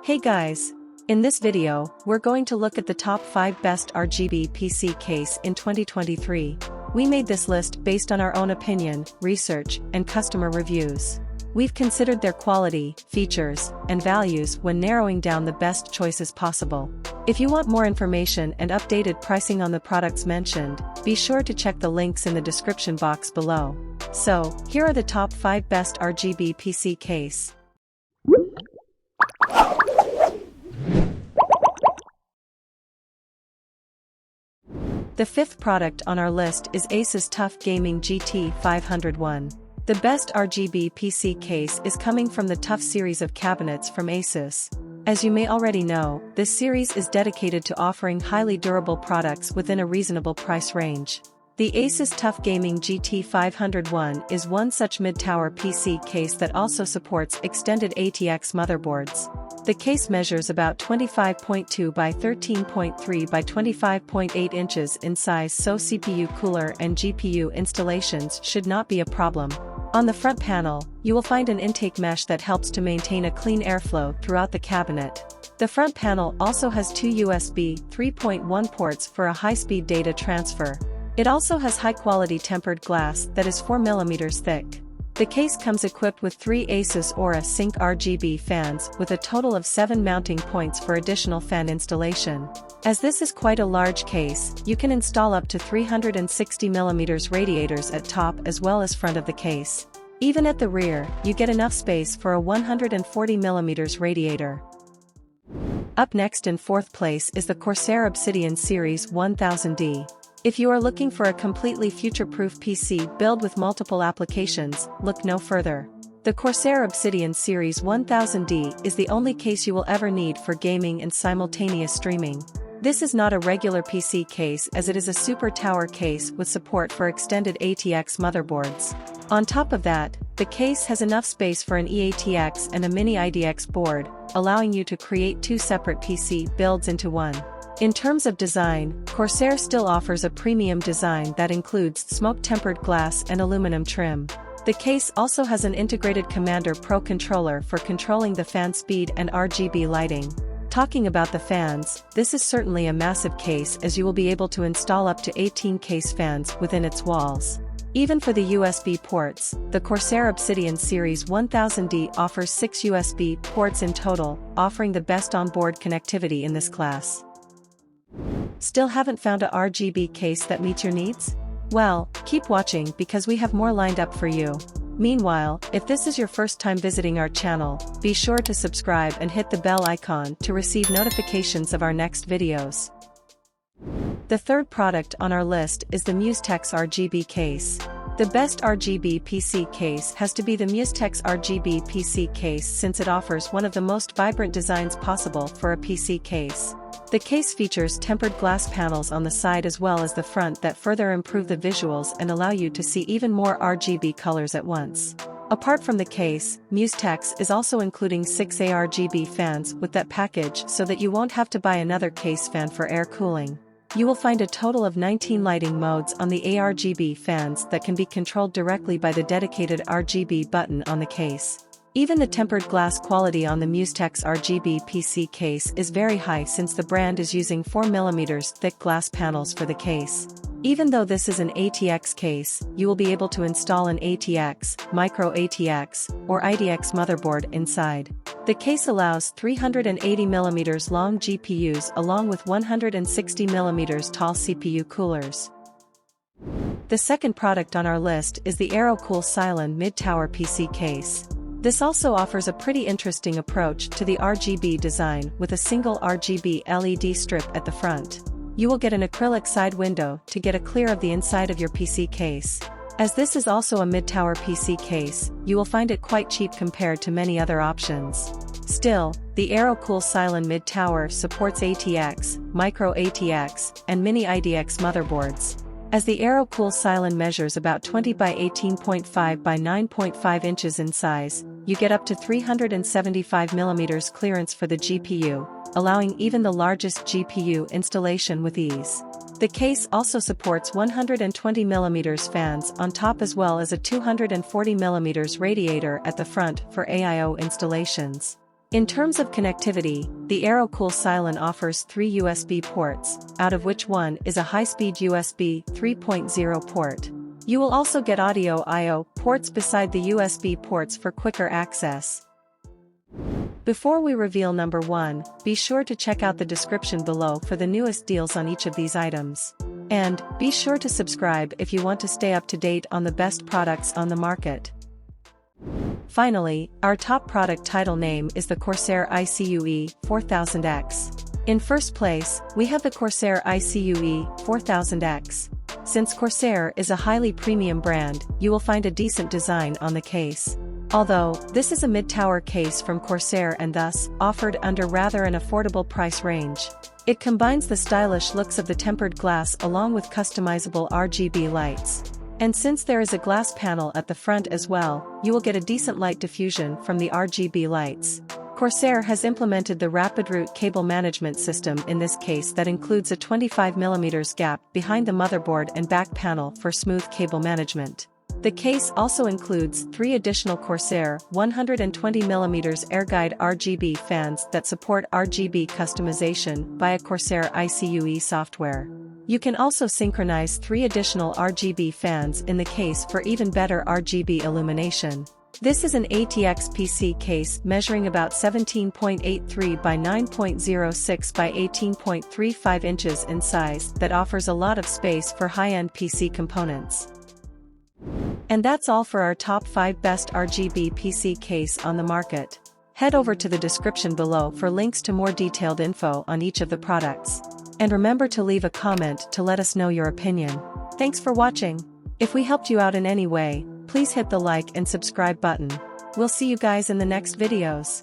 Hey guys! In this video, we're going to look at the top 5 best RGB PC case in 2023. We made this list based on our own opinion, research, and customer reviews. We've considered their quality, features, and values when narrowing down the best choices possible. If you want more information and updated pricing on the products mentioned, be sure to check the links in the description box below. So, here are the top 5 best RGB PC case. The fifth product on our list is Asus Tuf Gaming GT501. The best RGB PC case is coming from the Tuf series of cabinets from Asus. As you may already know, this series is dedicated to offering highly durable products within a reasonable price range. The Asus Tuf Gaming GT501 is one such mid-tower PC case that also supports extended ATX motherboards. The case measures about 25.2 by 13.3 by 25.8 inches in size, so CPU cooler and GPU installations should not be a problem. On the front panel, you will find an intake mesh that helps to maintain a clean airflow throughout the cabinet. The front panel also has two USB 3.1 ports for a high-speed data transfer. It also has high-quality tempered glass that is 4 mm thick. The case comes equipped with 3 Asus Aura Sync RGB fans with a total of 7 mounting points for additional fan installation. As this is quite a large case, you can install up to 360 mm radiators at top as well as front of the case. Even at the rear, you get enough space for a 140 mm radiator. Up next in fourth place is the Corsair Obsidian Series 1000D. If you are looking for a completely future-proof PC build with multiple applications, look no further. The Corsair Obsidian Series 1000D is the only case you will ever need for gaming and simultaneous streaming. This is not a regular PC case, as it is a super tower case with support for extended ATX motherboards. On top of that, the case has enough space for an eATX and a mini IDX board, allowing you to create 2 separate PC builds into one. In terms of design, Corsair still offers a premium design that includes smoke-tempered glass and aluminum trim. The case also has an integrated Commander Pro controller for controlling the fan speed and RGB lighting. Talking about the fans, this is certainly a massive case, as you will be able to install up to 18 case fans within its walls. Even for the USB ports, the Corsair Obsidian Series 1000D offers 6 USB ports in total, offering the best onboard connectivity in this class. Still haven't found a RGB case that meets your needs? Well, keep watching because we have more lined up for you. Meanwhile, if this is your first time visiting our channel, be sure to subscribe and hit the bell icon to receive notifications of our next videos. The third product on our list is the Musetex RGB Case. The best RGB PC case has to be the Musetex RGB PC Case, since it offers one of the most vibrant designs possible for a PC case. The case features tempered glass panels on the side as well as the front that further improve the visuals and allow you to see even more RGB colors at once. Apart from the case, Musetex is also including 6 ARGB fans with that package, so that you won't have to buy another case fan for air cooling. You will find a total of 19 lighting modes on the ARGB fans that can be controlled directly by the dedicated RGB button on the case. Even the tempered glass quality on the Musetex RGB PC case is very high, since the brand is using 4 mm thick glass panels for the case. Even though this is an ATX case, you will be able to install an ATX, micro ATX, or IDX motherboard inside. The case allows 380 mm long GPUs along with 160 mm tall CPU coolers. The second product on our list is the AeroCool Cylon mid-tower PC case. This also offers a pretty interesting approach to the RGB design with a single RGB LED strip at the front. You will get an acrylic side window to get a clear of the inside of your PC case. As this is also a mid-tower PC case, you will find it quite cheap compared to many other options. Still, the AeroCool Cylon mid-tower supports ATX, micro ATX, and mini IDX motherboards. As the AeroCool Cylon measures about 20 by 18.5 by 9.5 inches in size, you get up to 375 mm clearance for the GPU, allowing even the largest GPU installation with ease. The case also supports 120 mm fans on top as well as a 240 mm radiator at the front for AIO installations. In terms of connectivity, the AeroCool Cylon offers 3 USB ports, out of which one is a high-speed USB 3.0 port. You will also get audio I/O ports beside the USB ports for quicker access. Before we reveal number 1, be sure to check out the description below for the newest deals on each of these items. And be sure to subscribe if you want to stay up to date on the best products on the market. Finally, our top product title name is the Corsair ICUE 4000X. In first place, we have the Corsair ICUE 4000X. Since Corsair is a highly premium brand, you will find a decent design on the case. Although, this is a mid-tower case from Corsair and thus, offered under rather an affordable price range. It combines the stylish looks of the tempered glass along with customizable RGB lights. And since there is a glass panel at the front as well, you will get a decent light diffusion from the RGB lights. Corsair has implemented the Rapid Route cable management system in this case that includes a 25mm gap behind the motherboard and back panel for smooth cable management. The case also includes 3 additional Corsair 120mm AirGuide RGB fans that support RGB customization via Corsair ICUE software. You can also synchronize 3 additional RGB fans in the case for even better RGB illumination. This is an ATX PC case measuring about 17.83 by 9.06 by 18.35 inches in size that offers a lot of space for high-end PC components. And that's all for our top 5 best RGB PC case on the market. Head over to the description below for links to more detailed info on each of the products. And remember to leave a comment to let us know your opinion. Thanks for watching. If we helped you out in any way, please hit the like and subscribe button. We'll see you guys in the next videos.